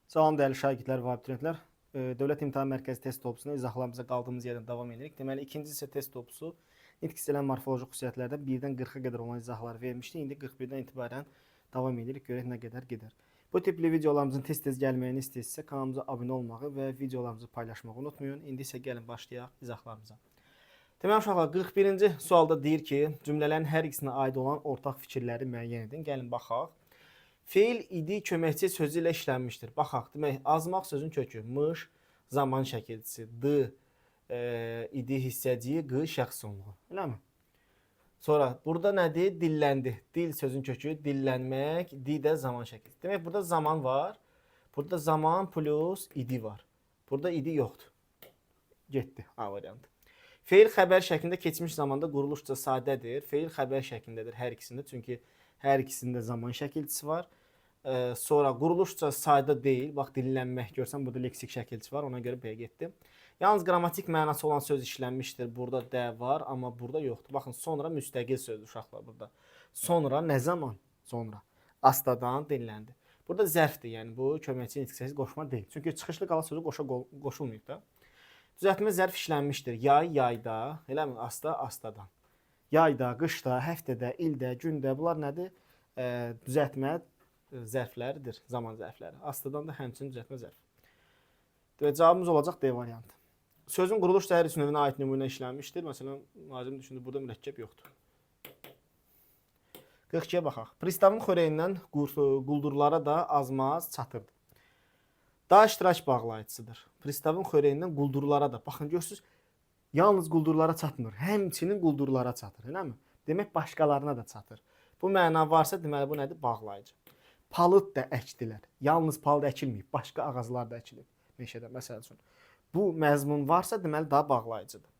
Salam dəyərli şagirdlər və abituriyentlər. Dövlət İmtahan Mərkəzi test topusuna izahlarımıza qaldığımız yerdən davam edirik. Deməli, ikinci isə test topusu nitq istənilən morfoloji xüsusiyyətlərdən 1-dən 40-a qədər olan izahları vermişdi. İndi 41-dən etibarən davam edirik. Görək nə qədər gedər. Bu tipli videolarımızın tez-tez gəlməyini istəyirsə, kanalımıza abunə olmağı və videolarımızı paylaşmağı unutmayın. İndi isə gəlin başlayaq izahlarımıza. Deməli uşaqlar, 41-ci sualda deyir ki, cümlələrin hər ikisinə aid olan ortaq fikirləri müəyyən edin. Gəlin baxaq. Feil idi köməkçi sözü ilə işlənmişdir. Baxaq, demək, azmaq sözün kökü, mış, zaman şəkilçisi, idi hissəciyi, şəxs sonluğu. Eləmi? Sonra, burada nədir? Dilləndi. Dil sözün kökü, dillənmək, də zaman şəkilçisi. Demək, burada zaman var. Burada zaman plus idi var. Burada idi yoxdur. Getdi, A variantı. Feil xəbər şəklində keçmiş zamanda quruluşca sadədir. Feil xəbər şəklindədir hər ikisində. Çünki hər ikisində zaman şəkilçisi var. Sonra quruluşca sadə deyil. Bax, dinlənmək görsən, burada leksik şəkilçisi var. Ona görə B getdi. Yalnız qrammatik mənası olan söz işlənmişdir. Burada D var, amma burada yoxdur. Baxın, sonra müstəqil sözdür uşaqlar burada. Sonra nə zaman? Sonra. Astadan dinləndi. Burada zərfdir, yəni bu köməkçi nitqsəsi qoşma deyil. Çünki çıxışlı qala sözü qoşulmayıb da. Düzəltmə zərf işlənmişdir. Yay, yayda, eləmi? Asta, astadan. Yayda, qışda, həftədə, ildə, gündə bunlar nədir? Düzəltmə zərfləridir, zaman zərfləri. Astadan da həmçinin düzəltmə zərf. Demək, cavabımız olacaq D variantı. Sözün quruluş dəyəri növünə aid nümunə işlənmişdir. Məsələn, nazim düşündür, burada mürəkkəb yoxdur. 42-yə baxaq. Pristavın xörəyindən quldurlara da azmaz çatırdı. Da iştirak bağlayıcısıdır. Pristavın xörəyindən quldurlara da. Baxın, görürsünüz, yalnız quldurlara çatmır, həmçinin quldurlara çatır, eləmi? Demək, başqalarına da çatır. Bu məna varsa, deməli, bu nədir? Bağlayıcı. Palıd da əkdilər. Yalnız palıd əkilməyib, başqa ağaclar da əkilib. Meşədə, məsəl üçün. Bu məzmun varsa, deməli, daha bağlayıcıdır.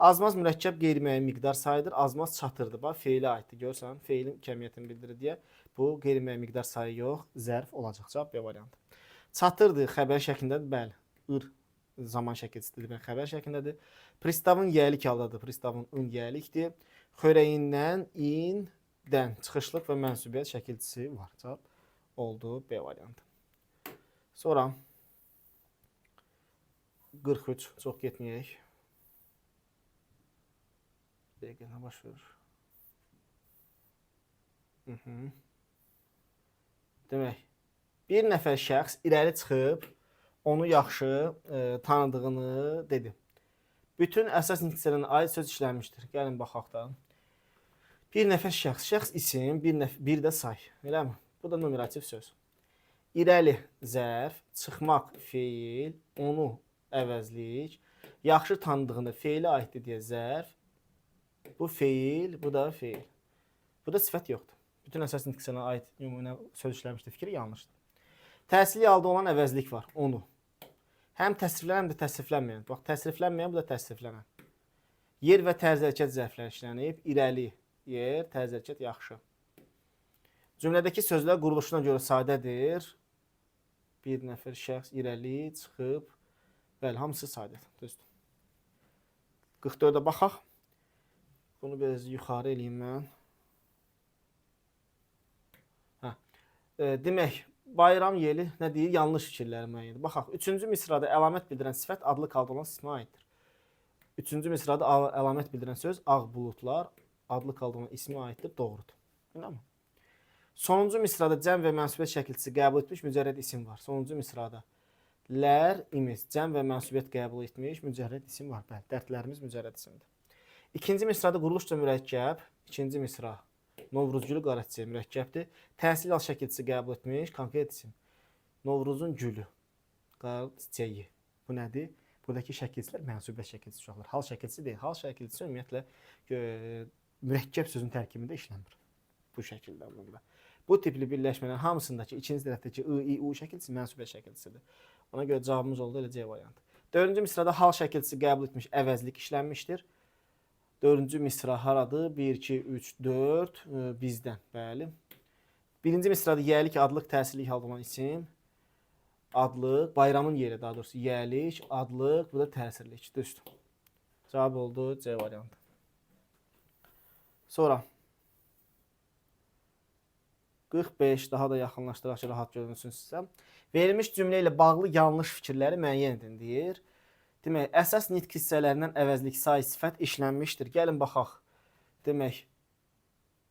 Azmaz mürəkkəb qeyri-müəyyən miqdar sayıdır. Azmaz çatırdı. Bax, feilə aiddir. Görsən, feilin kəmiyyətini bildirir deyə bu qeyri-müəyyən miqdar sayı yox, zərf olacaq. Cavab B variantı. Çatırdı xəbər şəklindədir. Bəli, zaman şəkilçisidir, xəbər şəklindədir. Pristavın yəlik aldadır. Pristavın yəlikdir. Xörəyindən, dən çıxışlıq və mənsubiyyət şəkilçisi var. Cavab oldu B variantı. Sonra 43, çox getməyək. Dəqiqə baş verir. Demək, bir nəfər şəxs irəli çıxıb onu yaxşı tanıdığını dedi. Bütün əsas nitqçilərinə aid söz işlənmişdir. Gəlin baxaq da. Bir nəfər şəxs isim, bir də say. Eləmi? Bu da numerativ söz. İrəli zərf, çıxmaq feil, onu əvəzlik, yaxşı tanıdığını feilə aiddir deyə zərf, bu feil, bu da feil. Bu da sifət yoxdur. Bütün əsas nitqçilərinə aid nümunə söz işlənmişdir. Fikri yanlışdır. Təsirli halda olan əvəzlik var, onu. Həm təsriflənən, həm də təsriflənməyən. Bax, təsriflənməyən, bu da təsriflənən. Yer və tərz hərəkət zərfləri işlənib. İrəli, yer, tərz hərəkət yaxşı. Cümlədəki sözlər quruluşuna görə sadədir. Bir nəfər şəxs irəli çıxıb. Bəli, hamısı sadədir. Düzdür. 44-ə baxaq. Bunu biraz yuxarı eləyim mən. Demək, bayram yeli nə deyir? Yanlış fikirləri müəyyəndir. Baxaq, 3-cü misrada əlamət bildirən sifət adlı qalda olan ismə aiddir. 3-cü misrada əlamət bildirən söz ağ buludlar adlı qalda olan ismə aiddir. Doğrudur. Eləmi? Sonuncu misrada cəm və mənsubiyyət şəkilçisi qəbul etmiş mücərrəd isim var. Sonuncu misrada lər, imiz, cəm və mənsubiyyət qəbul etmiş mücərrəd isim var. Bəli, dərdlərimiz mücərrəd isimdir. İkinci misrada quruluşca mürəkkəb, ikinci misra Novruzgülü qaraçiçək mürəkkəbdir. Təhsil al şəkilçisi qəbul etmiş konkret isim. Novruzun gülü, qaraçiçəyi. Bu nədir? Buradakı şəkilçilər mənsubiyyət şəkilçisi uşaqlar. Hal şəkilçisi deyil. Hal şəkilçisi ümumiyyətlə mürəkkəb sözün tərkibində işlənmir. Bu şəkildə bunda. Bu tipli birləşmələrin hamısındakı ikinci tərəfdəki I, U şəkilçisi mənsubiyyət şəkilçisidir. Ona görə cavabımız oldu elə C variantı. 4-cü misrada hal şəkilçisi qəbul etmiş əvəzlik işlənmişdir. 4-cü misra haradır? 1, 2, 3, 4 bizdən. Bəli. 1-ci misrada yəlik, adlıq, təsirlik halda olan isim. Adlıq, bayramın yeri daha doğrusu. Yəlik, adlıq, bu da təsirlik. Düzdür. Cavab oldu C variantı. Sonra 45 daha da yaxınlaşdıraq ki, rahat görünsün sizə. Verilmiş cümlə ilə bağlı yanlış fikirləri müəyyən edin deyir. Demək, əsas nitq hissələrindən əvəzlik say sifət işlənmişdir. Gəlin baxaq. Demək,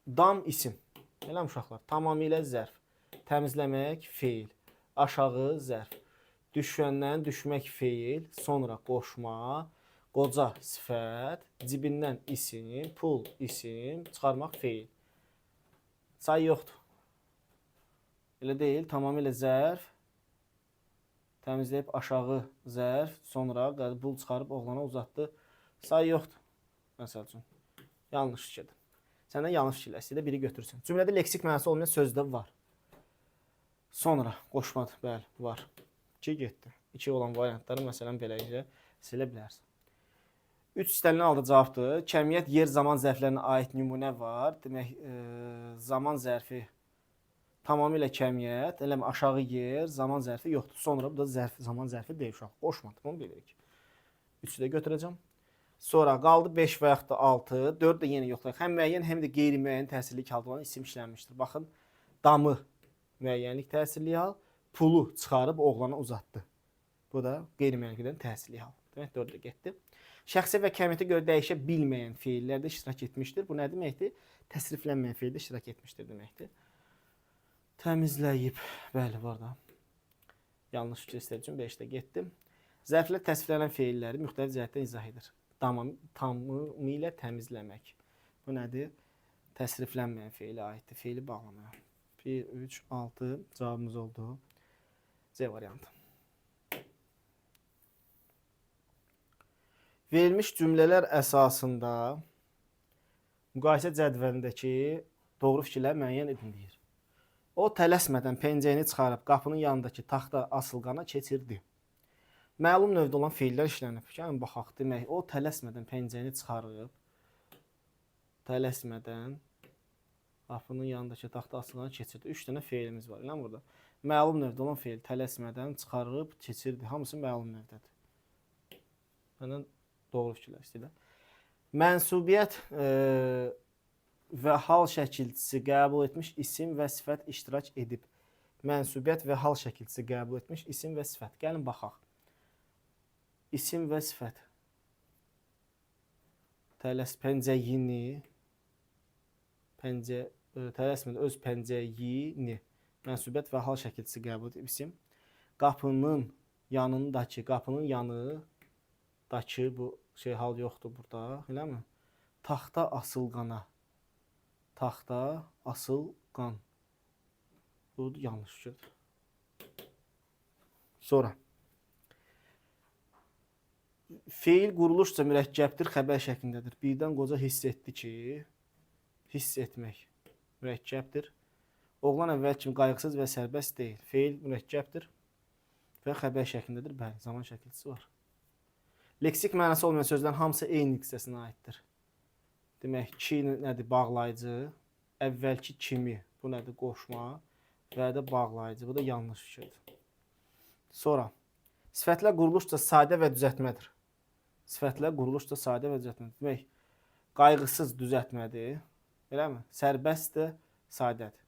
dam isim. Elə uşaqlar, tamamilə zərf. Təmizləmək feil. Aşağı zərf. Düşəndən düşmək feil. Sonra qoşma. Qoca sifət. Cibindən isim. Pul isim. Çıxarmaq feil. Say yoxdur. Elə deyil. Tamamilə zərf. Təmizləyib aşağı zərf. Sonra pul çıxarıb oğlana uzatdı. Say yoxdur. Məsəl üçün. Yanlış fikirdir. Səndən yanlış fikirlər istəyir, biri götürsün. Cümlədə leksik mənası olmayan söz də var. Sonra qoşmadır. Bəli, var. 2 getdi. 2 olan variantları məsələn beləcə silə bilərsən. 3 istənilən halda cavabdır. Kəmiyyət, yer, zaman zərflərinə aid nümunə var. Demək, zaman zərfi tamamilə kəmiyyət, eləmi aşağı yer, zaman zərfi yoxdur. Sonra bu da zərf, zaman zərfi deyil uşaq. Qoşmadır, bunu bilirik. 3-ü də götürəcəm. Sonra qaldı 5 və yaxud da 6. 4 də yenə yoxlayaq. Həm müəyyən, həm də qeyri-müəyyən təsirlik halda olan isim işlənmişdir. Baxın, damı müəyyənlik təsirli hal, pulu çıxarıb oğlana uzatdı. Bu da qeyri-müəyyənlikdən təsirli hal. Demək, 4 də getdi. Şəxsi və kəmiyyətə görə dəyişə bilməyən feillərdə iştirak etmişdir. Bu nə deməkdir? Təsriflənməyən feildə iştirak etmişdir deməkdir. Təmizləyib, bəli, var da. Yanlış fikir istədiyi üçün 5-də getdim. Zərflə təsvirlənən feilləri müxtəlif cəhətdən izah edir. Tamamilə təmizləmək. Bu nədir? Təsriflənməyən feilə aiddir. Feili bağlamaya. 1, 3, 6 cavabımız oldu. C variantı. Verilmiş cümlələr əsasında müqayisə cədvəlindəki doğru fikirlər müəyyən edin deyir. O tələsmədən pencəyini çıxarıb qapının yanındakı taxta asılqana keçirdi. Məlum növdə olan feillər işlənib. Gəlin baxaq, demək, o tələsmədən pencəyini çıxarıb, tələsmədən qapının yanındakı taxta asılqana keçirdi. 3 dənə feilimiz var, elə burada. Məlum növdə olan feil tələsmədən çıxarıb keçirdi. Hamısı məlum növdədir. Məndən doğru fikirlər istəyirlər. Mənsubiyyət və hal şəkilçisi qəbul etmiş isim və sifət iştirak edib. Mənsubiyyət və hal şəkilçisi qəbul etmiş isim və sifət. Gəlin baxaq. İsim və sifət. Pəncəyini, tələsmədən öz pəncəyini, mənsubiyyət və hal şəkilçisi qəbul edib isim. Qapının yanındakı, qapının yanındakı bu şey hal yoxdur burada, eləmi? Taxta asılqana. Taxta asılqan. Bu yanlış fikirdir. Sonra. Feil quruluşca mürəkkəbdir, xəbər şəklindədir. Birdən qoca hiss etdi ki, hiss etmək mürəkkəbdir. Oğlan əvvəl kimi qayğısız və sərbəst deyil. Feil mürəkkəbdir və xəbər şəklindədir. Bəli, zaman şəkilçisi var. Leksik mənası olmayan sözlərin hamısı eyni hissəsinə aiddir. Demək, ki nədir? Bağlayıcı. Əvvəlki kimi. Bu nədir? Qoşma. Və də bağlayıcı. Bu da yanlış fikirdir. Sonra. Sifətlər quruluşca sadə və düzəltmədir. Sifətlər quruluşca sadə və düzəltmədir. Demək, qayğısız düzəltmədir. Eləmi? Sərbəstdir, sadədir.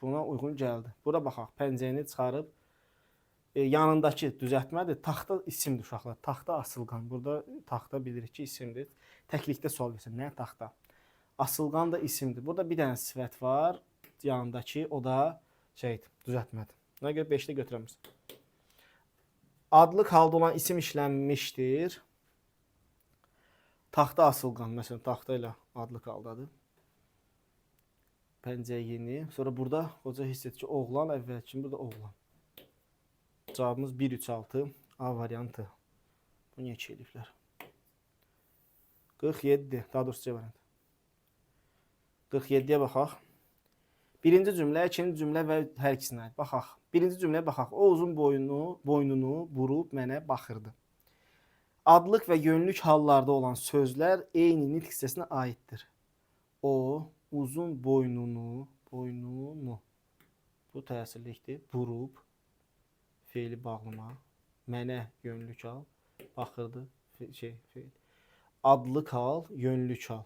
Buna uyğun gəldi. Bura baxaq. Pəncəyini çıxarıb yanındakı düzəltmədir. Taxta isimdir uşaqlar. Taxta asılqan. Burada taxta bilirik ki, isimdir. Təklikdə sual versin. Nə taxta? Asılqan da isimdir. Burada bir dənə sifət var. Yanındakı o da şeydir, düzəltmədir. Buna görə 5-də götürəmiz. Adlıq halda olan isim işlənmişdir. Taxta asılqan. Məsələn, taxta ilə adlıq haldadır. Pəncəyini. Sonra burada qoca hiss edir ki, oğlan əvvəl kimi, burada oğlan. Cavabımız 1, 3, 6. A variantı. Bu niyə 2 eliflər? 47. Daha doğrusu C variantı. 47-yə baxaq. Birinci cümlə, ikinci cümlə və hər ikisinə aid. Baxaq. Birinci cümləyə baxaq. O uzun boynunu burub mənə baxırdı. Adlıq və yönlük hallarda olan sözlər eyni nitq hissəsinə aiddir. O uzun boynunu bu təsirlikdir. Burub feili bağlama. Mənə yönlük hal. Baxırdı. Feil. Adlıq hal, yönlük hal.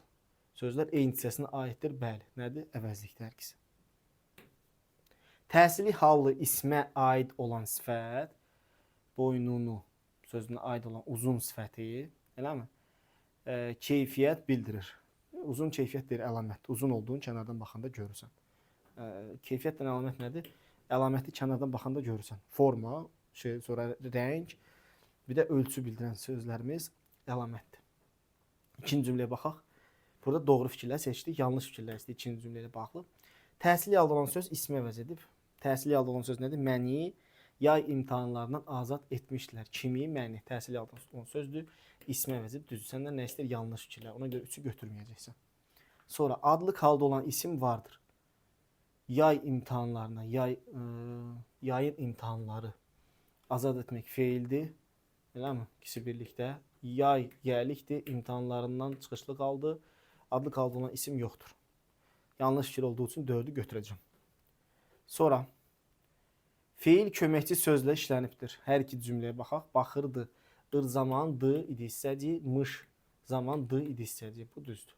Sözlər eyni hissəsinə aiddir. Bəli. Nədir? Əvəzlik tərkisi. Təsirli hallı ismə aid olan sifət boynunu sözünə aid olan uzun sifəti, eləmi? Keyfiyyət bildirir. Uzun keyfiyyət deyir əlamət. Uzun olduğunu kənardan baxanda görürsən. Keyfiyyətlə əlamət nədir? Əlaməti kənardan baxanda görürsən. Forma, sonra rəng, bir də ölçü bildirən sözlərimiz əlamətdir. İkinci cümləyə baxaq. Burada doğru fikirlər seçdik, yanlış fikirlər seçdik. İkinci cümləyə baxılıb. Təhsili əldə olan söz ismi əvəz edib. Təhsili əldə olan söz nədir? Məni yay imtahanlarından azad etmişdilər. Kimi, məni. Təhsili əldə olan sözdür. İsmi əvəz edib. Düzdür. Səndən nə istəyir? Yanlış fikirlər. Ona görə 3-ü götürməyəcəksən. Sonra adlıq halda olan isim vardır. Yay imtahanlarına, yayın imtahanları azad etmək feildir. Eləmi? İkisi birlikdə. Yay gəlikdir. İmtahanlarından çıxışlı qaldı. Adlı qaldı olan isim yoxdur. Yanlış fikir olduğu üçün 4-ü götürəcəm. Sonra feil köməkçi sözlə işlənibdir. Hər iki cümləyə baxaq. Baxırdı. Ir zaman dı idi hissəci. Mış zaman dı idi hissəci. Bu düzdür.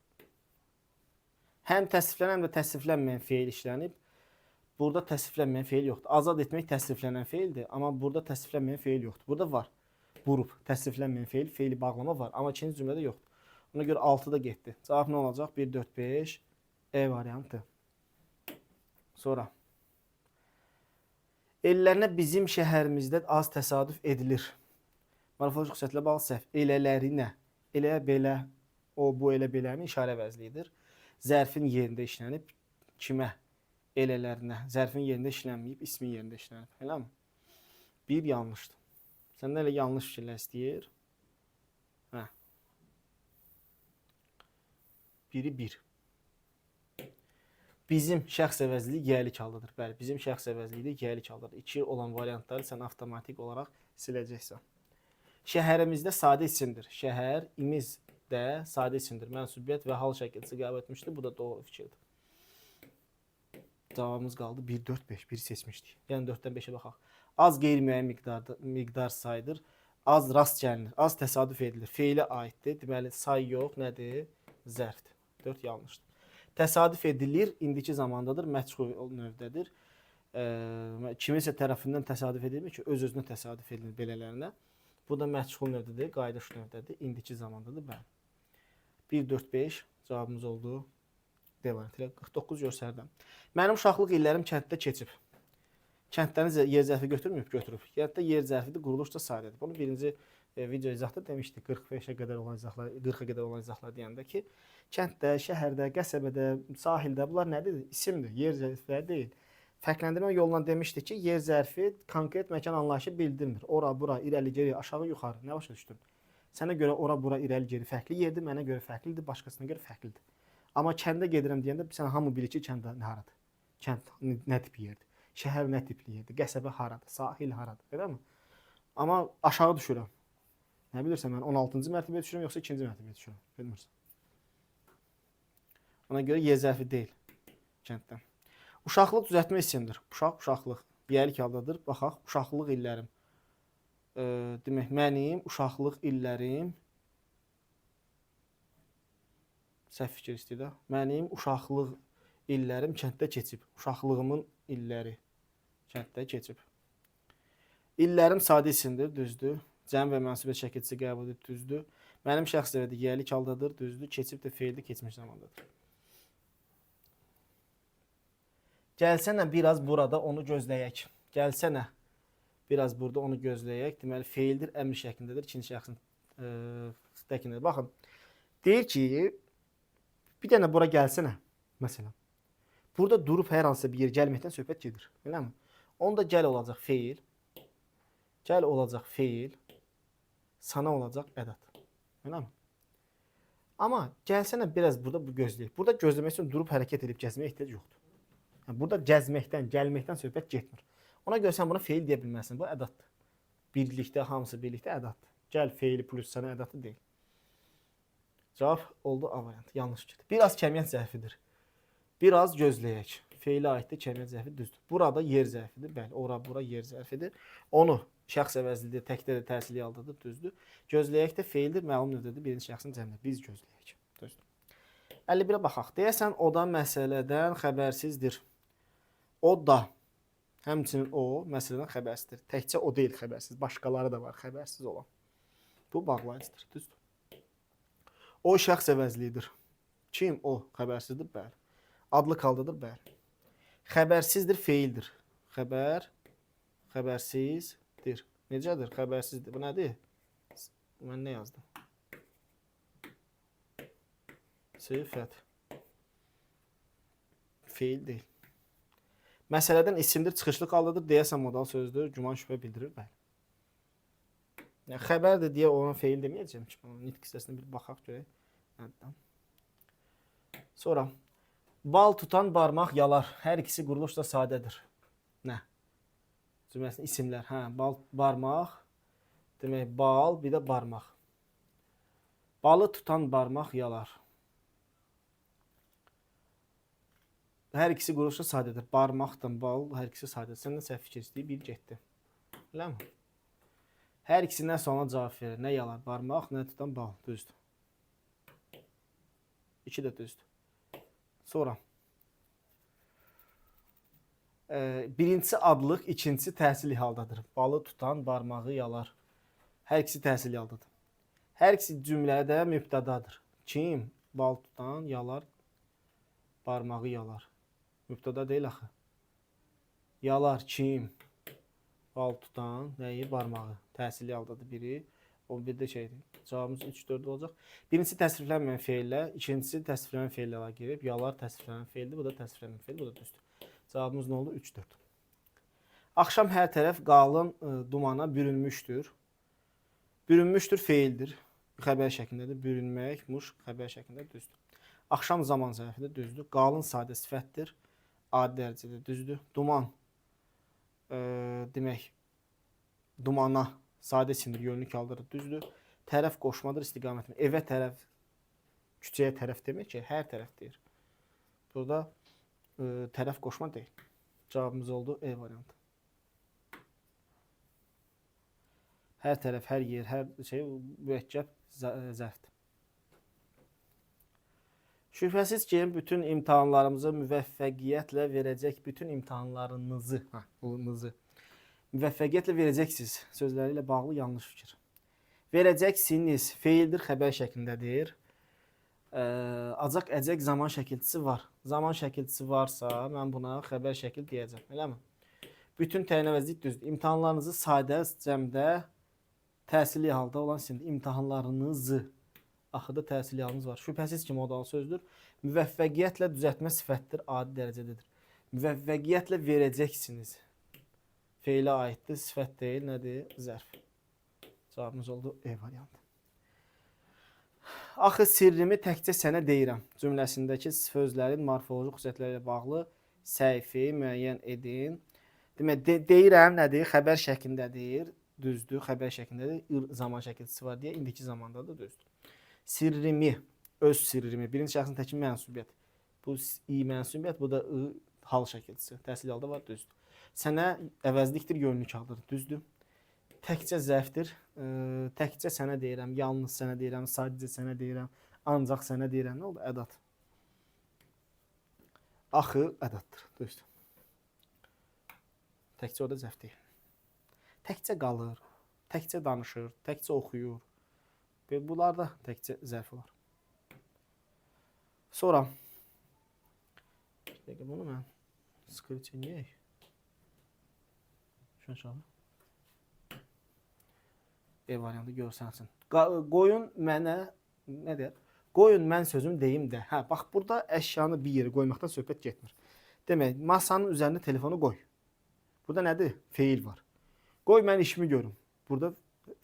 Həm təsriflənən, həm də təsriflənməyən feil işlənib. Burada təsriflənməyən feil yoxdur. Azad etmək təsriflənən feildir. Amma burada təsriflənməyən feil yoxdur. Burada var. Vurub. Təsriflənməyən feil, feili bağlama var. Amma ikinci cümlədə yoxdur. Ona görə 6-da getdi. Cavab nə olacaq? 1, 4, 5. E variantı. Sonra. Ellərinə bizim şəhərimizdə az təsadüf edilir. Morfoloji xüsusiyyətlə bağlı səhv. Elələrinə. Elə, belə, o, bu, elə, beləmi işarə vəzlidir. Zərfin yerində işlənib. Kimə? Elələrinə. Zərfin yerində işlənməyib, ismin yerində işlənib. Eləmi? Bir yanlışdır. Səndən elə yanlış fikirlər istəyir. Biri 1. Bizim şəxs əvəzliyi gəlik haldadır. Bəli, bizim şəxs əvəzliyi gəlik haldadır. 2 olan variantları sən avtomatik olaraq siləcəksən. Şəhərimizdə sadə isimdir. Şəhər, imiz də sadə isimdir. Mənsubiyyət və hal şəkilçisi qəbul etmişdir. Bu da doğru fikirdir. Cavabımız qaldı 1, 4, 5. Biri seçmişdik. Yəni 4-dən 5-ə baxaq. Az qeyri-müəyyən miqdar saydır. Az rast gəlinir. Az təsadüf edilir. Feilə aiddir. Deməli, say yox, nədir? Zərfdir. 4 yanlışdır. Təsadüf edilir, indiki zamandadır, məchul növdədir. Kimisə tərəfindən təsadüf edilmir ki, öz-özünə təsadüf edilir belələrinə. Bu da məchul növdədir, qayıdış növdədir, indiki zamandadır, bəli. 1, 4, 5 cavabımız oldu. Devam edelim. 49 göstərdim. Mənim uşaqlıq illərim kənddə keçib. Kəndlərin yer zərfi götürməyib, götürüb. Kənddə yer zərfidir, quruluş da sadədir. Bunu birinci video izahda demişdik. 45-ə qədər olan izahlar, 40-a qədər olan izahlar deyəndə ki, kənddə, şəhərdə, qəsəbədə, sahildə bunlar nədir? İsimdir, yer zərfləri deyil. Fərqləndirmə yolundan demişdik ki, yer zərfi konkret məkan anlayışı bildirmir. Ora, bura, irəli, geri, aşağı, yuxarı. Nə başa düşdün? Sənə görə ora, bura, irəli, geri fərqli yerdir, mənə görə fərqlidir, başqasına görə fərqlidir. Amma kəndə gedirəm deyəndə sən hamı bilir ki, kənd haradır? Kənd nə tip yerdir? Şəhər nə tipli yerdir? Qəsəbə haradır? Sahil haradır? Eləmi? Amma aşağı düşürəm. Nə bilirsən, mən 16-cı mərtəbəyə düşürəm, yoxsa 2-ci mərtəbəyə düşürəm? Bilmirsən. Ona görə yer zərfi deyil kənddən. Uşaqlıq düzəltmə isimdir. Uşaq, uşaqlıq. Biyəlik haldadır. Baxaq, uşaqlıq illərim. Demək, mənim uşaqlıq illərim səhv fikir istəyir də. Mənim uşaqlıq illərim kənddə keçib. Uşaqlığımın illəri kənddə keçib. İllərim sadə isimdir, düzdür. Cəm və mənsubiyyət şəkilçisi qəbul edir, düzdür. Mənim şəxs əvəzi gəlik haldadır, düzdür. Keçib də feildə keçmiş zamandadır. Gəlsənə biraz burada onu gözləyək. Gəlsənə biraz burada onu gözləyək. Deməli, feildir, əmr şəklindədir. İkinci şəxsin təkindədir. Baxın, deyir ki, bir dənə bura gəlsənə, məsələn. Burada durub hər hansısa bir yer gəlməkdən söhbət gedir. Eləmi? Onda gəl olacaq feil. Gəl olacaq feil. Sana olacaq ədad. Eləmi? Amma gəlsənə biraz burada bu gözləyək. Burada gözləmək üçün durub hərəkət edib gəzməyə ehtiyac yoxdur. Yəni, burada gəzməkdən, gəlməkdən söhbət getmir. Ona görə sən buna feil deyə bilməzsən. Bu ədaddır. Birlikdə, hamısı birlikdə ədaddır. Gəl feili plus sana ədadı deyil. Cavab oldu A variantı. Yanlış fikirdir. Biraz kəmiyyət zərfidir. Biraz gözləyək. Feilə aiddir, kəmiyyət zərfi düzdür. Burada yer zərfidir. Bəli, ora, bura yer zərfidir. Onu şəxs əvəzlidir, təkdə də təsirli haldadır, düzdür. Gözləyək də feildir, məlum növdədir, birinci şəxsin cəmdə. Biz gözləyək, düzdür. 51-ə baxaq. Deyəsən, o da məsələdən xəbərsizdir. O da Həmçinin o məsələdən xəbərsizdir. Təkcə o deyil xəbərsiz, başqaları da var xəbərsiz olan. Bu bağlayıcıdır, düzdür? O şəxs əvəzlidir. Kim? O xəbərsizdir, bəli. Adlı kaldadır, bəli. Xəbərsizdir, feildir. Xəbərsizdir. Necədir? Xəbərsizdir. Bu nədir? Mən nə yazdım? Sifət. Feil deyil. Məsələdən isimdir, çıxışlı qaldadır, deyəsən modal sözdür, güman şübhə bildirir, bəli. Yəni, xəbərdir deyə ona feil deməyəcəm ki, nitq hissəsinə bir baxaq görək. Sonra, bal tutan barmaq yalar. Hər ikisi quruluş da sadədir. Nə? Cümləsində isimlər. Hə, bal, barmaq. Demək, bal, bir də barmaq. Balı tutan barmaq yalar. Hər ikisi quruluşda sadədir. Barmaqdan bal, hər ikisi sadədir. Səndən səhv fikir istəyib, bir getdi. Eləmi? Hər ikisi nə sonra cavab verir. Nə yalar? Barmaq, nə tutan bal. Düzdür. İki də düzdür. Sonra. Birincisi adlıq, ikincisi təhsil haldadır. Balı tutan barmağı yalar. Hər ikisi təhsil haldadır. Hər ikisi cümlədə mübtədadır. Kim? Bal tutan yalar, barmağı yalar. Mübtəda deyil axı. Yalar kim? Bal tutan nəyi? Barmağı. Təhsili haldadır biri. O bir də şeydir. Cavabımız 3-4 olacaq. Birincisi təsriflənməyən feillə, ikincisi təsriflənməyən feillə girib. Yalar təsriflənməyən feildir. Bu da təsriflənməyən feildir. Bu da düzdür. Cavabımız nə oldu? 3-4. Axşam hər tərəf qalın dumana bürünmüşdür. Bürünmüşdür feildir. Xəbər şəklindədir. Bürünmək, muş xəbər şəklində düzdür. Axşam zaman zərfində düzdür. Qalın sadə sifətdir. Adi dərəcədə düzdür. Duman demək dumana sadə isimdir, yönlü kaldırır, düzdür. Tərəf qoşmadır istiqamətini. Evə tərəf, küçəyə tərəf demək ki, hər tərəf deyir. Burada tərəf qoşma deyil. Cavabımız oldu E variantı. Hər tərəf, hər yer, hər şey mürəkkəb zərfdir. Şübhəsiz ki, bütün imtahanlarımızı müvəffəqiyyətlə verəcək, bütün imtahanlarınızı, müvəffəqiyyətlə verəcəksiniz sözləri ilə bağlı yanlış fikir. Verəcəksiniz feildir, xəbər şəklindədir. Acaq, əcək zaman şəkilçisi var. Zaman şəkilçisi varsa, mən buna xəbər şəkil deyəcəm, eləmi? Bütün təyin-əvəzlik düzdür. İmtahanlarınızı sadə, cəmdə, təhsili halda olan isimdir. İmtahanlarınızı. Axırda təhsili halınız var. Şübhəsiz ki, modal sözdür. Müvəffəqiyyətlə düzəltmə sifətdir, adi dərəcədədir. Müvəffəqiyyətlə verəcəksiniz. Feilə aiddir, sifət deyil, nədir? Zərf. Cavabımız oldu E variantı. Axı sirrimi təkcə sənə deyirəm cümləsindəki sözlərin morfoloji xüsusiyyətləri ilə bağlı səhvi müəyyən edin. Demək, deyirəm nədir? Xəbər şəklindədir. Düzdür, xəbər şəklindədir. Zaman şəkilçisi var deyə indiki zamanda da düzdür. Sirrimi, öz sirrimi, birinci şəxsin təki mənsubiyyət. Bu i mənsubiyyət, bu da I hal şəkilçisi. Təhsil halda var, düzdür. Sənə əvəzlikdir, yönlü kaldırır, düzdür. Təkcə zərfdir, təkcə sənə deyirəm, yalnız sənə deyirəm, sadəcə sənə deyirəm, ancaq sənə deyirəm. Nə oldu? Ədat. Axı ədatdır, düzdür. Təkcə o da zərf deyil. Təkcə qalır, təkcə danışır, təkcə oxuyur. Bunlar da təkcə zərf olar. Sonra bunu mən skript çəkəyək. Şunu çalın. E variantı görsənsin. Qoyun mənə nə deyir? Qoyun mən sözüm deyim də. Hə, bax burada əşyanı bir yerə qoymaqdan söhbət getmir. Demək, masanın üzərində telefonu qoy. Burada nədir? Feil var. Qoy mən işimi görüm. Burada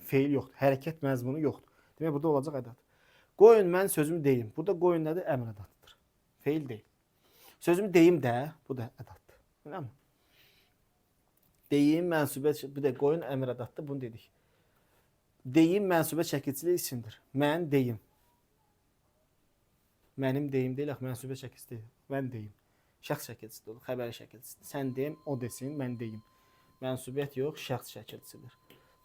feil yoxdur. Hərəkət məzmunu yoxdur. Demək, burada olacaq ədat. Qoyun mən sözümü deyim. Burada qoyun nədir? Əmr ədatıdır. Feil deyil. Sözümü deyim də, bu da ədatdır. Eləmi? Deyim, mənsubət, bir də qoyun əmr ədatdır. Bunu dedik. Deyim, mənsubət şəkilçili isimdir. Mən deyim. Mənim deyim deyil, mənsubət şəkilçisi deyil. Mən deyim. Şəxs şəkilçisidir olur, xəbər şəkilçisidir. Sən deyim, o desin, mən deyim. Mənsubiyyət yox, şəxs şəkilçisidir.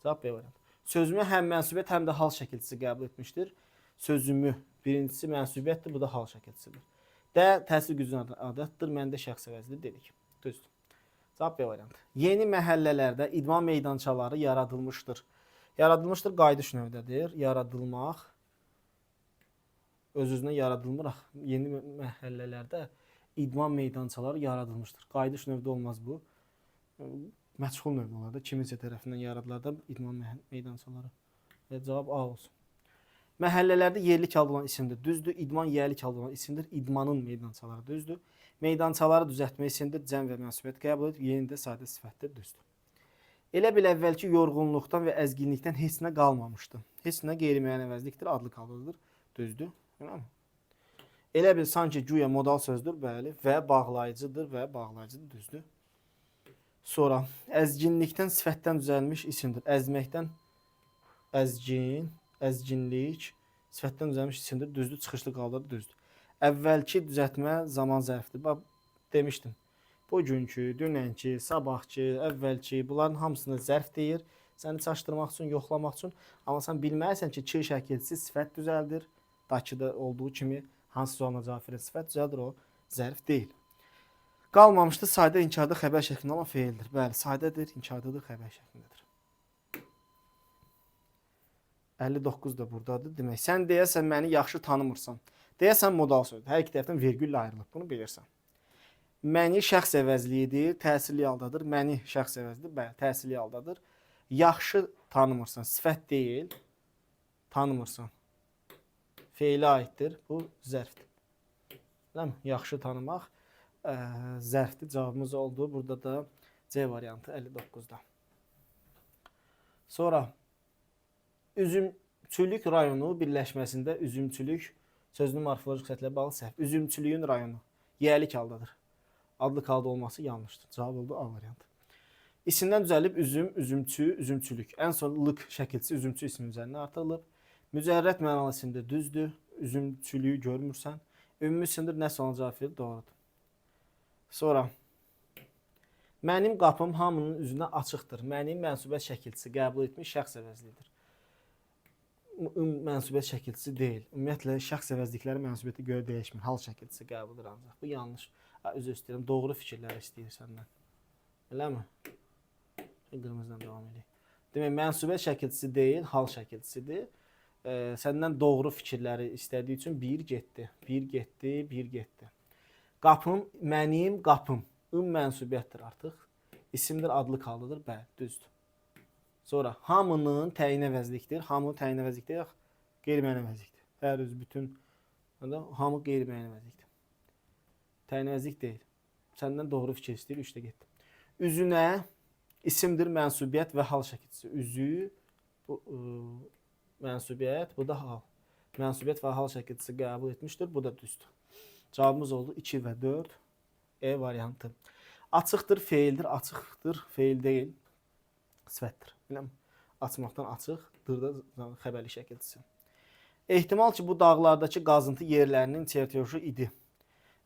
Cavab B variantı. Sözümü həm mənsubiyyət, həm də hal şəkilçisi qəbul etmişdir. Sözümü birincisi mənsubiyyətdir, bu da hal şəkilçisidir. D təsir gücünün adıdır, məndə şəxs əvəzlidir dedik. Düzdür. Cavab B variantı. Yeni məhəllələrdə idman meydançaları yaradılmışdır. Yaradılmışdır qayıdış növdədir. Yaradılmaq öz-özünə yaradılmır. Yeni məhəllələrdə idman meydançaları yaradılmışdır. Qayıdış növdə olmaz bu. Məchul növdə olar da kiminsə tərəfindən yaradılar da idman meydançaları. Və cavab A olsun. Məhəllələrdə yerlik halda olan isimdir. Düzdür. İdman yerlik halda olan isimdir. İdmanın meydançaları düzdür. Meydançaları düzəltmə isimdir. Cəm və mənsubiyyət qəbul edib. Yeni də sadə sifətdir. Düzdür. Elə bil əvvəlki yorğunluqdan və əzginlikdən heç nə qalmamışdı. Heç nə qeyri-müəyyən əvəzlikdir, adlı qalıdır. Düzdür. Elə bil sanki güya modal sözdür, bəli, və bağlayıcıdır və bağlayıcıdır. Düzdür. Sonra əzginlikdən sifətdən düzəlmiş isimdir. Əzməkdən əzgin, əzginlik, sifətdən düzəlmiş isimdir. Düzdür, çıxışlı qalıdır, düzdür. Əvvəlki düzəltmə zaman zərfidir. Bax, demişdim. Bugünkü, dünənki, sabahki, əvvəlki, bunların hamısını zərf deyir. Səni çaşdırmaq üçün, yoxlamaq üçün. Amma sən bilməlisən ki, ki şəkilsi sifət düzəldir. Dakıda olduğu kimi hansı sualına cavab verən sifət düzəldir, o zərf deyil. Qalmamışdı, sadə inkarda xəbər şəklində olan feildir. Bəli, sadədir, inkardadır, xəbər şəklindədir. 59 da buradadır. Demək, sən deyəsən məni yaxşı tanımırsan. Deyəsən modal sözdür. Hər iki tərəfdən vergüllə ayrılıb. Bunu bilirsən. Məni şəxs əvəzliyidir, təsirli haldadır. Məni şəxs əvəzlidir, bəli, təsirli haldadır. Yaxşı tanımırsan, sifət deyil, tanımırsan. Feilə aiddir, bu zərfdir. Yaxşı tanımaq zərfdir. Cavabımız oldu. Burada da C variantı 59-da. Sonra üzümçülük rayonu birləşməsində üzümçülük sözünün morfoloji xüsusiyyətlə bağlı səhv. Üzümçülüyün rayonu yiyəlik haldadır. Adlı halda olması yanlışdır. Cavab oldu A variantı. İsimdən düzəlib üzüm, üzümçü, üzümçülük. Ən son lıq şəkilçisi üzümçü ismi üzərinə artırılıb. Mücərrət mənalı isimdir, düzdür. Üzümçülüyü görmürsən. Ümumi isimdir, nəsə ona cavab verir, doğrudur. Sonra mənim qapım hamının üzünə açıqdır. Mənim mənsubət şəkilçisi qəbul etmiş şəxs əvəzlidir. Mənsubət şəkilçisi deyil. Ümumiyyətlə şəxs əvəzlikləri mənsubiyyətə görə dəyişmir. Hal şəkilçisi qəbuldur ancaq. Bu yanlış. Üzr istəyirəm. Doğru fikirlər istəyir səndən. Eləmi? Qırmızıdan devam edək. Demək, mənsubət şəkilçisi deyil, hal şəkilçisidir. Səndən doğru fikirləri istədiyi üçün bir getdi. Bir getdi, bir getdi. Qapım, mənim qapım. Mənsubiyyətdir artıq. İsimdir, adlı qalıdır. Bəli, düzdür. Sonra hamının təyin əvəzlikdir. Hamı təyin əvəzlikdir, yox, qeyri-müəyyən əvəzlikdir. Hər öz bütün hamı qeyri-müəyyən əvəzlikdir. Təyin əvəzlik deyil. Səndən doğru fikir istəyir, 3-də getdi. Üzünə isimdir, mənsubiyyət və hal şəkilçisi. Üzü bu mənsubiyyət, bu da hal. Mənsubiyyət və hal şəkilçisi qəbul etmişdir. Bu da düzdür. Cavabımız oldu 2 və 4. E variantı. Açıqdır, feildir. Açıqdır, feil deyil. Sifətdir. Açmaqdan açıqdır da xəbərli şəkilçisi. Ehtimal ki, bu dağlardakı qazıntı yerlərinin çertyoju idi.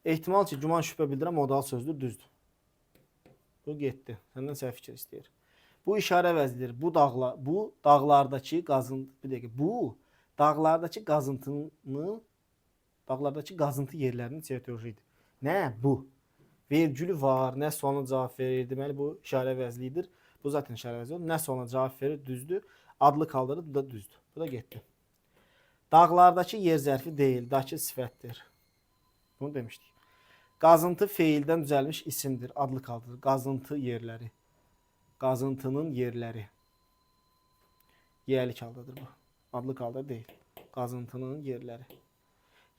Ehtimal ki, güman şübhə bildirən modal sözdür, düzdür. Bu getdi. Səndən səhv fikir istəyir. Bu işarə əvəzlidir. Bu dağlardakı qazıntı, bir dəqiqə, bu dağlardakı qazıntı yerlərinin çertyoju idi. Nə? Bu. Vergülü var, nə sualına cavab verir. Deməli, bu işarə əvəzliyidir. Bu zaten işarə əvəzliyidir. Nə sualına cavab verir, düzdür. Adlı kaldırır, bu da düzdür. Bu da getdi. Dağlardakı yer zərfi deyil, dakı sifətdir. Bunu demişdik. Qazıntı feildən düzəlmiş isimdir, adlı kaldırır. Qazıntı yerləri. Qazıntının yerləri. Yiyəlik haldadır bu. Adlı kaldırır deyil. Qazıntının yerləri.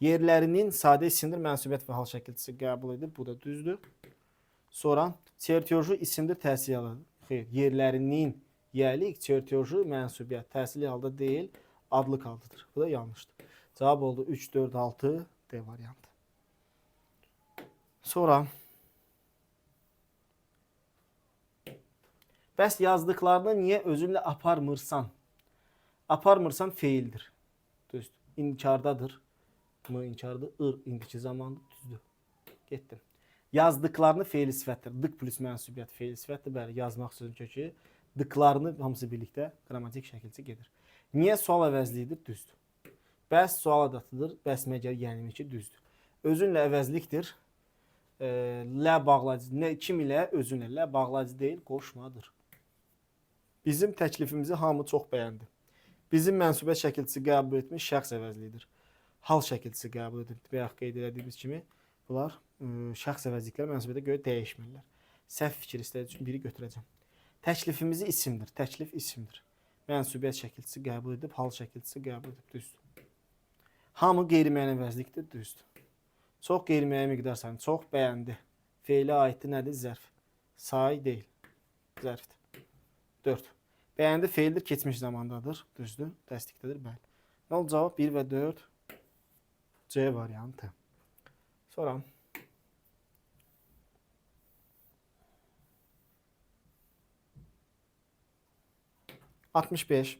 Yerlərinin sadə isimdir, mənsubiyyət və hal şəkilçisi qəbul edir. Bu da düzdür. Sonra çertyoju isimdir, təsirli halda. Xeyr, yerlərinin yiyəlik, çertyoju, mənsubiyyət, təsirli halda deyil, adlı haldadır. Bu da yanlışdır. Cavab oldu 3, 4, 6 D variantı. Sonra bəs yazdıqlarını niyə özünlə aparmırsan? Aparmırsan feildir. Düzdür. İnkardadır. İnkardır. İndiki zamandır. Düzdür. Getdim. Yazdıqlarını feil sifətdir. Dık plus mənsubiyyət feil sifətdir. Bəli, yazmaq sözün kökü. Dıklarını hamısı birlikdə qrammatik şəkilçi gedir. Niyə sual əvəzliyidir? Düzdür. Bəs sual adatıdır. Bəs məgər yəni ki, düzdür. Özünlə əvəzlikdir. Lə bağlayıcı, nə kim ilə özünə, lə bağlayıcı deyil, qoşmadır. Bizim təklifimizi hamı çox bəyəndi. Bizim mənsubət şəkilçisi qəbul etmiş şəxs əvəzliyidir. Hal şəkilçisi qəbul edib bayaq qeyd etdiyimiz kimi bunlar şəxs əvəzlikləri mənsubədə görə dəyişmirlər. Səhv fikir istədiyi üçün biri götürəcəm. Təklifimizi isimdir. Təklif isimdir. Mənsubiyyət şəkilçisi qəbul edib, hal şəkilçisi qəbul edib, düzdür. Hamı qeyri-müəyyən əvəzlikdir, düzdür. Çox qeyri-müəyyən miqdar sayını çox bəyəndi. Feilə aiddir, nədir? Zərf. Say deyil, zərfdir. 4. Bəyəndi feildir, keçmiş zamandadır, düzdür, təsdiqdədir, bəli. Nə oldu cavab? 1 və 4 C variantı. Sonra 65.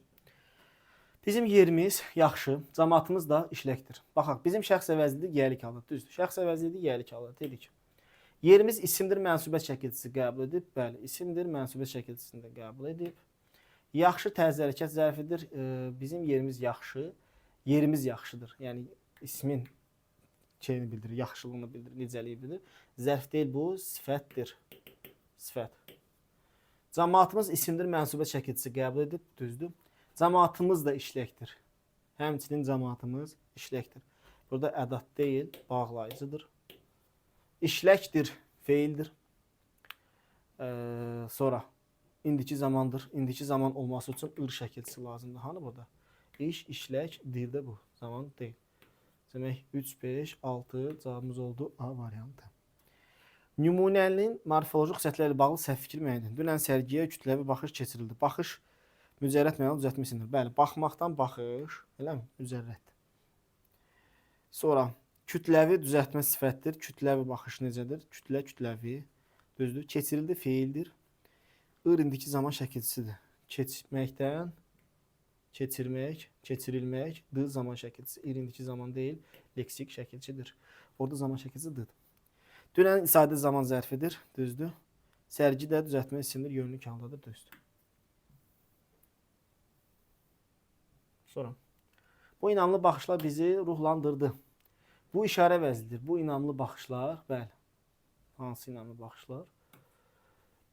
Bizim yerimiz yaxşı, cəmaatımız da işləkdir. Baxaq, bizim şəxs əvəzlidir, yiyəlik alır, düzdür. Şəxs əvəzlidir, yiyəlik alır, dedik. Yerimiz isimdir, mənsubət şəkilçisi qəbul edib, bəli, isimdir, mənsubət şəkilçisini də qəbul edib. Yaxşı tərzi hərəkət zərfidir, bizim yerimiz yaxşı, yerimiz yaxşıdır. Yəni, ismin şeyini bildirir, yaxşılığını bildirir, necəliyi bildirir. Zərf deyil, bu sifətdir, sifət. Cəmaatımız isimdir, mənsubət şəkilçisi qəbul edib, düzdür. Cəmaatımız da işləkdir. Həmçinin cəmaatımız işləkdir. Burada ədat deyil, bağlayıcıdır. İşləkdir, feildir. Sonra indiki zamandır. İndiki zaman olması üçün ır şəkilçisi lazımdır. Hani burada? İş, işlək, dildə bu. Zaman deyil. Demək 3, 5, 6 cavabımız oldu A variantı. Nümunənin morfoloji xüsusiyyətləri ilə bağlı səhv fikir müəyyən edin. Dünən sərgiyə kütləvi baxış keçirildi. Baxış mücərrət mənalı düzəltmişsindir. Bəli, baxmaqdan baxış, eləmi? Mücərrətdir. Sonra kütləvi düzəltmə sifətdir. Kütləvi baxış necədir? Kütlə, kütləvi. Düzdür. Keçirildi feildir. Ir indiki zaman şəkilçisidir. Keçməkdən, keçirmək, keçirilmək, d zaman şəkilçisi. Ir indiki zaman deyil, leksik şəkilçidir. Orada zaman şəkilçisi d-dir. Dünən ifadə zaman zərfidir, düzdür. Sərgi də düzəltmə isimdir, yönlük haldadır, düzdür. Sonra, bu inamlı baxışlar bizi ruhlandırdı. Bu işarə vəzlidir. Bu inamlı baxışlar, bəli. Hansı inamlı baxışlar?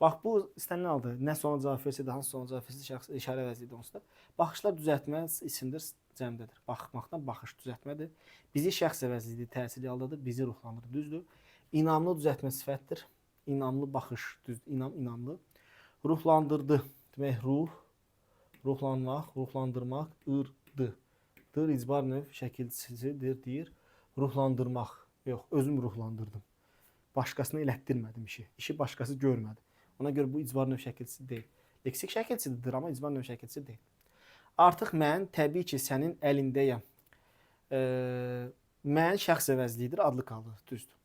Bax, bu istənilən halda nə sona cavab versəydi, hansı sona cavab versəydi, şəxs işarə vəzlidir onsuz da. Baxışlar düzəltmə isimdir, cəmdədir. Baxmaqdan baxış düzəltmədir. Bizi şəxs vəzlidir, təsirli haldadır, bizi ruhlandırır, düzdür. İnamlı düzəltmə sifətdir. İnamlı baxış, düzdür, inam, inamlı. Ruhlandırdı, demək ruh, ruhlanmaq, ruhlandırmaq, ır-dı. Dır, icbar növ şəkilçisidir, deyir. Ruhlandırmaq, yox, özüm ruhlandırdım. Başqasını elətdirmədim işi. İşi başqası görmədi. Ona görə bu icbar növ şəkilçisi deyil. Leksik şəkilçisidir, amma icbar növ şəkilçisi deyil. Artıq mən təbii ki, sənin əlindəyəm. Mən şəxs əvəzliyidir, adlı qalır, düzdür.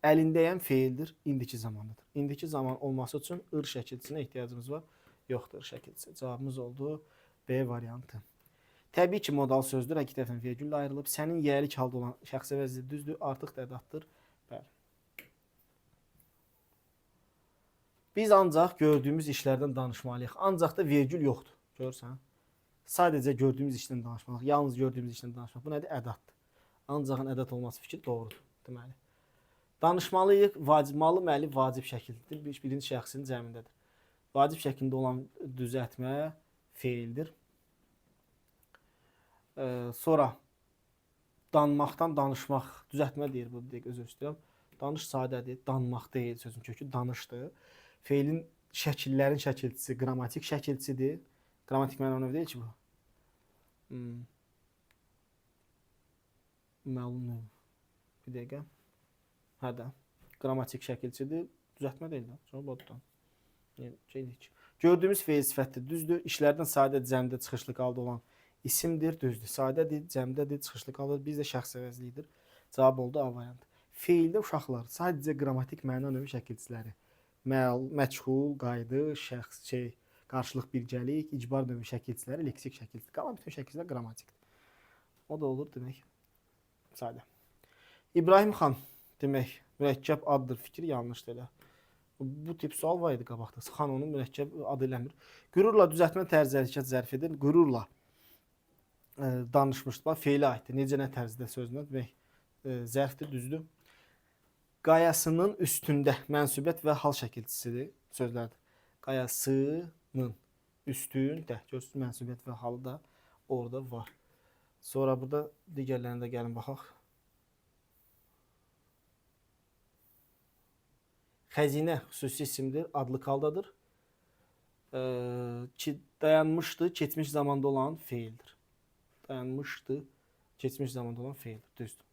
Əlindəyəm feildir, indiki zamanıdır. İndiki zaman olması üçün ır şəkilçisinə ehtiyacımız var. Yoxdur şəkilçisi. Cavabımız oldu B variantı. Təbii ki, modal sözdür, iki tərəfdən vergüllə ayrılıb. Sənin yiyəlik halda olan şəxs əvəzliyi düzdür, artıq da ədatdır. Bəli. Biz ancaq gördüyümüz işlərdən danışmalıyıq. Ancaq da vergül yoxdur. Görürsən? Sadəcə gördüyümüz işdən danışmalıyıq. Yalnız gördüyümüz işdən danışmaq. Bu nədir? Ədatdır. Ancaqın ədat olması fikri doğrudur. Deməli. Danışmalıyıq, vacibmalı məli vacib şəkildir. Birinci şəxsin cəmindədir. Vacib şəklində olan düzəltmə feildir. Sonra danmaqdan danışmaq, düzəltmə deyir bu, deyək, özür istəyirəm. Danış sadədir, danmaq deyil sözün kökü, danışdır. Feilin şəkillərin şəkilçisi, qrammatik şəkilçisidir. Qrammatik məna növ deyil ki bu. Məlum növ. Bir dəqiqə. Hə də, qrammatik şəkilçidir, düzəltmə deyil də, sonra boddan. Gördüyümüz feil sifətdir, düzdür. İşlərdən sadə cəmdə çıxışlıq halda olan isimdir, düzdür. Sadədir, cəmdədir, çıxışlıq halda. Biz də şəxs əvəzliyidir. Cavab oldu A variantı. Feildə uşaqlar sadəcə qrammatik məna növü şəkilçiləri. Məchul, qaydı, şəxs, qarşılıq birgəlik, icbar növü şəkilçiləri, leksik şəkilçiləri. Qalan bütün şəkilçilər qrammatikdir. O da olur demək sadə. İbrahim xan demək mürəkkəb addır, fikir yanlışdır elə. Bu tip sual var idi qabaqda. Xan onu mürəkkəb ad eləmir. Qürurla düzəltmə tərzi hərəkət zərfidir. Qürurla danışmışdılar. Feilə aiddir. Necə nə tərzdə sözünə demək zərfdir, düzdür. Qayasının üstündə mənsubiyyət və hal şəkilçisidir sözlərdir. Qayasının üstündə görürsünüz mənsubiyyət və halı da orada var. Sonra burada digərlərinə də gəlin baxaq. Xəzinə xüsusi isimdir, adlı kaldadır. Dayanmışdı, keçmiş zamanda olan feildir. Dayanmışdı, keçmiş zamanda olan feildir, düzdür.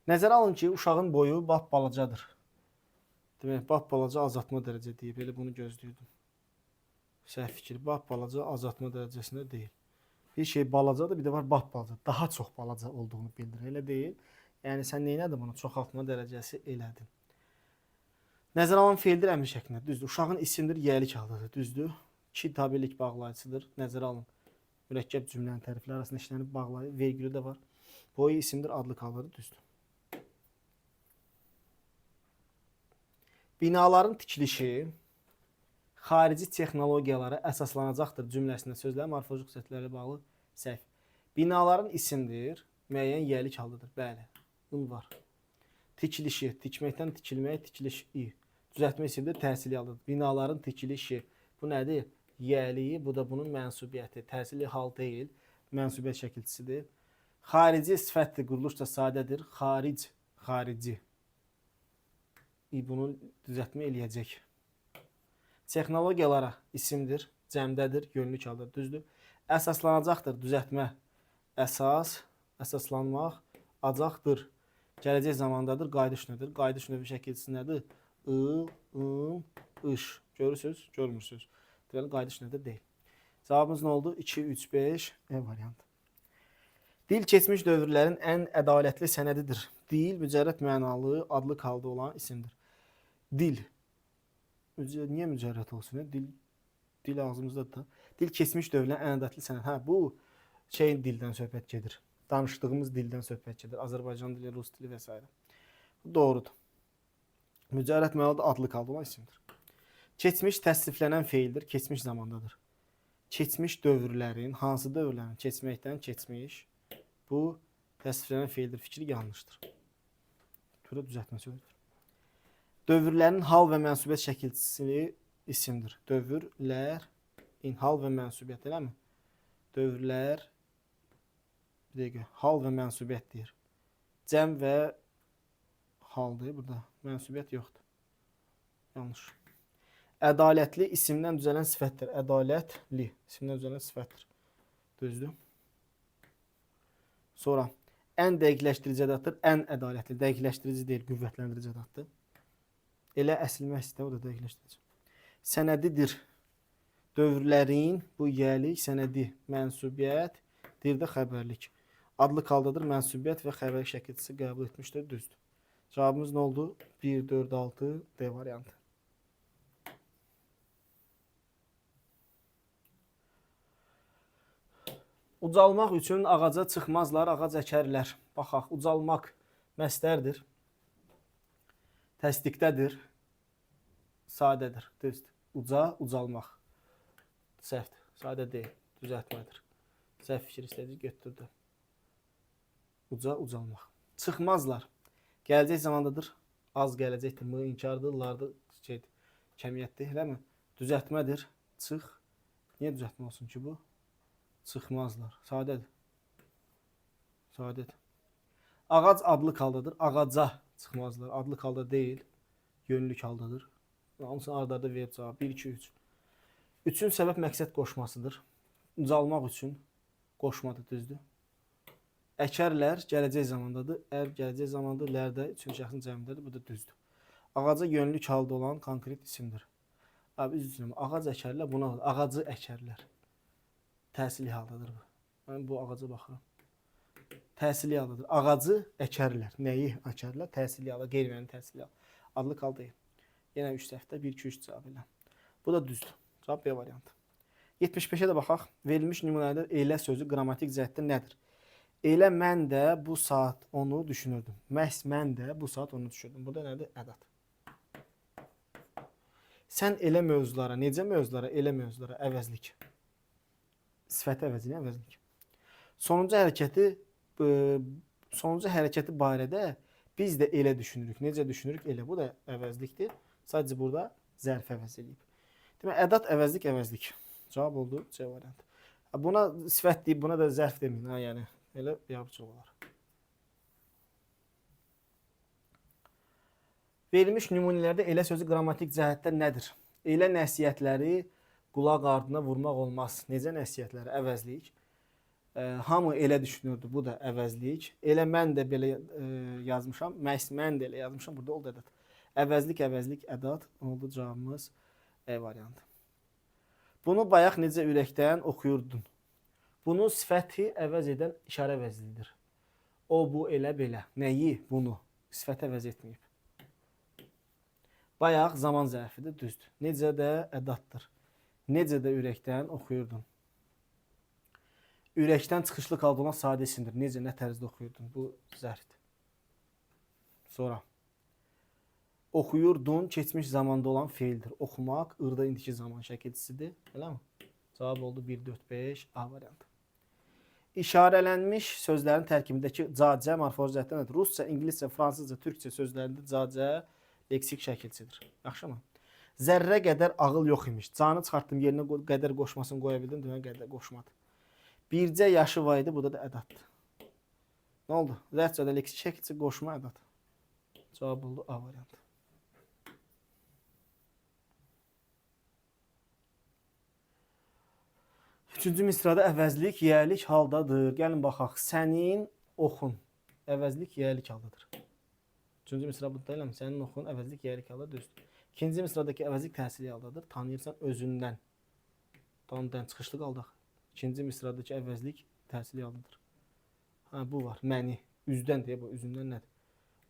Nəzərə alın ki, uşağın boyu bap balacadır. Demək, bap balaca azaltma dərəcə deyib, elə bunu gözləyirdim. Səhv fikir, bap balaca azaltma dərəcəsində deyil. Bir şey balacadır, bir də var bap balaca. Daha çox balaca olduğunu bildirir, elə deyil. Yəni, sən neynədin bunu? Çoxaltma dərəcəsi elədin. Nəzərə alan feildir əmr şəklində, düzdür. Uşağın isimdir, yəlik haldadır, düzdür. İki tabilik bağlayıcısıdır, nəzərə alın. Mürəkkəb cümlənin tərifləri arasında işlənib bağlayır, vergülü də var. Boyu isimdir, adlı kaldadır, düzdür. Binaların tikilişi xarici texnologiyalara əsaslanacaqdır cümləsində sözlər morfoloji xüsusiyyətlərlə bağlı səhv. Binaların isimdir, müəyyən yəlik haldadır. Bəli, ın var. Tikilişi, tikməkdən tikilmək, tikilişi. Düzəltmə isimdir, təhsili haldadır. Binaların tikilişi. Bu nədir? Yəliyi, bu da bunun mənsubiyyəti. Təhsili hal deyil, mənsubiyyət şəkilçisidir. Xarici sifətdir, quruluş da sadədir. Xaric, xarici. Bunu düzəltmə eləyəcək. Texnologiyalara isimdir, cəmdədir, yönlük haldadır, düzdür. Əsaslanacaqdır, düzəltmə. Əsas, əsaslanmaq, acaqdır. Gələcək zamandadır, qayıdış növüdür. Qayıdış növü şəkilçisi nədir? I, ın, ış. Görürsünüz, görmürsünüz. Deməli, qayıdış növü deyil. Cavabımız nə oldu? 2, 3, 5. E variantı. Dil keçmiş dövrlərin ən ədalətli sənədidir. Dil mücərrəd mənalı, adlı kaldı olan isimdir. Dil. Niyə mücərrəd olsun? Dil ağzımızdadır da. Dil keçmiş dövrlərin ən ədalətli sənəd. Hə, bu şeyin dildən söhbət gedir. Danışdığımız dildən söhbət gedir. Azərbaycan dili, Rus dili və s. Bu doğrudur. Mücərrəd mənalı adlı kaldı olan isimdir. Keçmiş təsriflənən feildir, keçmiş zamandadır. Keçmiş dövrlərin, hansı dövrlərin? Keçməkdən keçmiş. Bu təsriflənən feildir, fikri yanlışdır. Türə düzəltmə sözdür. Dövrlərin hal və mənsubiyyət şəkilçisi isimdir. Dövrlərin hal və mənsubiyyət, eləmi? Dövrlər, bir dəqiqə, hal və mənsubiyyət deyir. Cəm və haldır, burada mənsubiyyət yoxdur. Yanlış. Ədalətli isimdən düzələn sifətdir. Ədalətli isimdən düzələn sifətdir. Düzdür. Sonra, ən dəqiqləşdirici ədatdır, ən ədalətli. Dəqiqləşdirici deyil, qüvvətlendirici ədatdır. Elə əsilmək istəyir, o da dəqiqləşdirici. Sənədidir. Dövrlərin, bu yəlik, sənədi, mənsubiyyət, dirdə xəbərlik. Adlı kaldadır, mənsubiyyət və xəbərlik şəkilçisi qəbul etmişdir, düzdür. Cavabımız nə oldu? 1, 4, 6, D variantı. Ucalmaq üçün ağaca çıxmazlar, ağac əkərlər. Baxaq, ucalmaq məstərdir. Təsdiqdədir. Sadədir, düzdür. Uca, ucalmaq. Səhvdir, sadə deyil, düzəltmədir. Səhv fikir istədik, götürdü. Uca, ucalmaq. Çıxmazlar. Gələcək zamandadır, az gələcəkdir, mı, inkardır, lardır, kəmiyyətdir, eləmi? Düzəltmədir, çıx. Niyə düzəltmə olsun ki bu? Çıxmazlar. Sadədir. Sadədir. Ağac adlı kaldadır. Ağaca çıxmazlar. Adlı kalda deyil. Yönlük haldadır. Hamısını ardarda verib cavab. 1, 2, 3. Üçün səbəb məqsəd qoşmasıdır. Ucalmaq üçün qoşmadır, düzdür. Əkərlər gələcək zamandadır. Ər gələcək zamandadır. Lərdə üçün şəxsin cəmindədir. Bu da düzdür. Ağaca yönlük halda olan konkret isimdir. Abi, üzr istəyirəm. Ağac əkərlər buna ağacı əkərlər. Təhsili haldadır bu. Mən bu ağaca baxıram. Təhsili haldadır. Ağacı əkərlər. Nəyi əkərlər? Təhsili halda, qeyri-müəyyən təhsili halda. Adlı kal deyil. Yenə 3 səhvdə 1, 2, 3 cavab elə. Bu da düzdür. Cavab B variantı. 75-ə də baxaq. Verilmiş nümunədə elə sözü qrammatik cəhətdə nədir? Elə mən də bu saat onu düşünürdüm. Məhz mən də bu saat onu düşünürdüm. Burada nədir? Ədat. Sən elə mövzulara, necə mövzulara, elə mövzulara əvəzlik. Sifəti əvəzinə əvəzlik. Sonuncu hərəkəti barədə Biz də elə düşünürük. Necə düşünürük? Elə. Bu da əvəzlikdir. Sadəcə burada zərf əvəz edib. Demək, ədat əvəzlik. Cavab oldu C variantı. Buna sifət deyib, buna da zərf deməyin. Ha, yəni elə yardımcı olar. Verilmiş nümunələrdə elə sözü qrammatik cəhətdən nədir? Elə nəsihətləri qulaq ardına vurmaq olmaz. Necə nəsihətləri? Əvəzlik. Hamı elə düşünürdü. Bu da əvəzlik. Elə mən də belə yazmışam. Məhz mən də elə yazmışam. Burada oldu ədat. Əvəzlik, ədat. Oldu cavabımız E variantı. Bunu bayaq necə ürəkdən oxuyurdun? Bunu sifəti əvəz edən işarə əvəzlidir. O, bu, elə, belə. Nəyi? Bunu. Sifəti əvəz etməyib. Bayaq zaman zərfidir, düzdür. Necə də ədatdır. Necə də ürəkdən oxuyurdun. Ürəkdən çıxışlı qaldı olan sadə isimdir. Necə, nə tərzdə oxuyurdun? Bu zərfdir. Sonra. Oxuyurdun, keçmiş zamanda olan feildir. Oxumaq, ırda indiki zaman şəkilçisidir. Elə mi? Cavab oldu 1, 4, 5, A variantı. İşarələnmiş sözlərin tərkibindəki cacə morfoloji cəhətdən nədir? Rusca, ingiliscə, fransızca, türkcə sözlərində cacə leksik şəkilçidir. Yaxşımı? Zərrə qədər ağıl yox imiş. Canı çıxartdım, yerinə qədər qoşmasını qoya bildim. Demək, qədər qoşmadı. Bircə yaşı var idi, burada da ədatdır. Nə oldu? Zərrəcədə leksik şəkilçi, qoşma, ədat. Cavab oldu A variantı. Üçüncü misrada əvəzlik, yiyəlik haldadır. Gəlin baxaq. Sənin oxun. Əvəzlik, yiyəlik haldadır. Üçüncü misra bu deyiləm. Sənin oxun, əvəzlik, yiyəlik haldadır. Düzdür. İkinci misradakı əvəzlik təhsili haldadır. Tanıyırsan özündən. Tanıdan çıxışlı qaldıq. İkinci misradakı əvəzlik təhsili haldadır. Ha, bu var. Məni. Üzdən deyə bu. Üzündən nədir?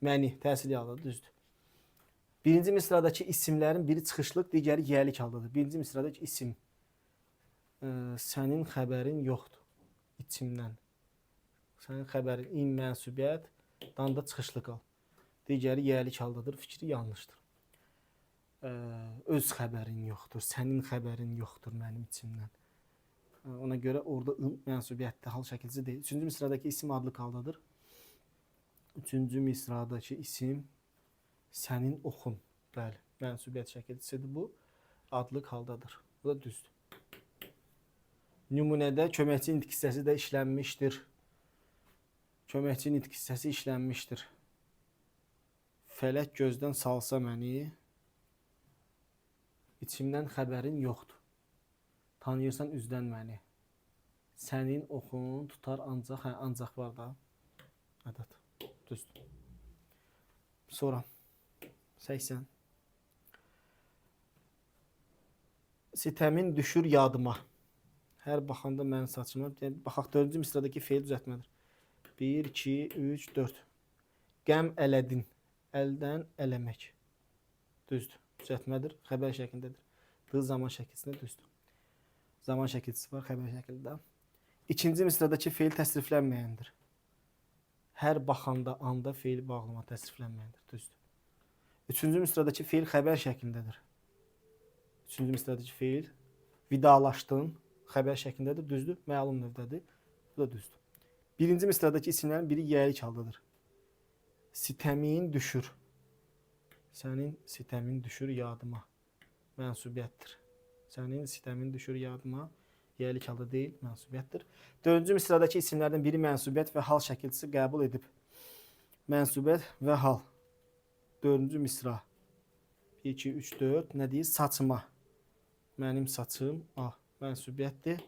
Məni təhsili haldadır. Düzdür. Birinci misradakı isimlərin biri çıxışlıq, digəri yiyəlik haldadır. Birinci misradakı isim. Sənin xəbərin yoxdur. İçimdən. Sənin xəbərin in mənsubiyyət, danda çıxışlı qal. Digəri yiyəlik haldadır. Fikri yanlışdır. Öz xəbərin yoxdur. Sənin xəbərin yoxdur mənim içimdən. Ona görə orada mənsubiyyətdə hal şəkilci deyil. Üçüncü misradakı isim adlıq haldadır. Üçüncü misradakı isim sənin oxun. Bəli, mənsubiyyət şəkilcisidir bu. Adlıq haldadır. Bu da düzdür. Nümunədə köməkçi nitq hissəsi də işlənmişdir. Köməkçi nitq hissəsi işlənmişdir. Fələk gözdən salsa məni, içimdən xəbərin yoxdur. Tanıyırsan üzdən məni. Sənin oxun tutar ancaq, ancaq var da. Ədat. Düzdür. Sonra 80. Sitəmin düşür yadıma. Hər baxanda mənim saçıma. Baxaq, 4-cü misradakı feil düzəltmədir. 1, 2, 3, 4. Qəm elədin. Əldən eləmək. Düzdür. Düzəltmədir. Xəbər şəklindədir. D zaman şəkilçisində düzdür. Zaman şəkilçisi var xəbər şəklində. İkinci misradakı feil təsriflənməyəndir. Hər baxanda anda feil bağlama təsriflənməyəndir. Düzdür. Üçüncü misradakı feil xəbər şəklindədir. Üçüncü misradakı feil vidalaşdın. Xəbər şəklindədir, düzdür, məlum növdədir. Bu da düzdür. Birinci misradakı isimlərin biri yiyəlik haldadır. Sitəmin düşür. Sənin sitəmin düşür yadıma. Mənsubiyyətdir. Sənin sitəmin düşür yadıma. Yiyəlik halda deyil, mənsubiyyətdir. Dördüncü misradakı isimlərdən biri mənsubiyyət və hal şəkilçisi qəbul edib. Mənsubiyyət və hal. Dördüncü misra. 1, 2, 3, 4. Nə deyir? Saçıma. Mənim saçım. Mənsubiyyətdir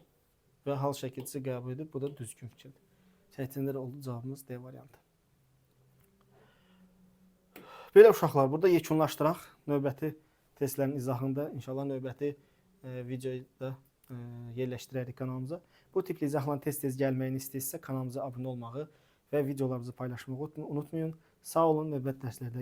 və hal şəkilçisi qəbul edib. Bu da düzgün fikirdir. 80-lər oldu cavabımız D variantı. Belə uşaqlar, burada yekunlaşdıraq. Növbəti testlərin izahında inşallah növbəti videoda yerləşdirərik kanalımıza. Bu tipli izahlan tez-tez gəlməyini istəyirsə kanalımıza abunə olmağı və videolarımızı paylaşmağı unutmayın. Sağ olun, növbəti dərslərdə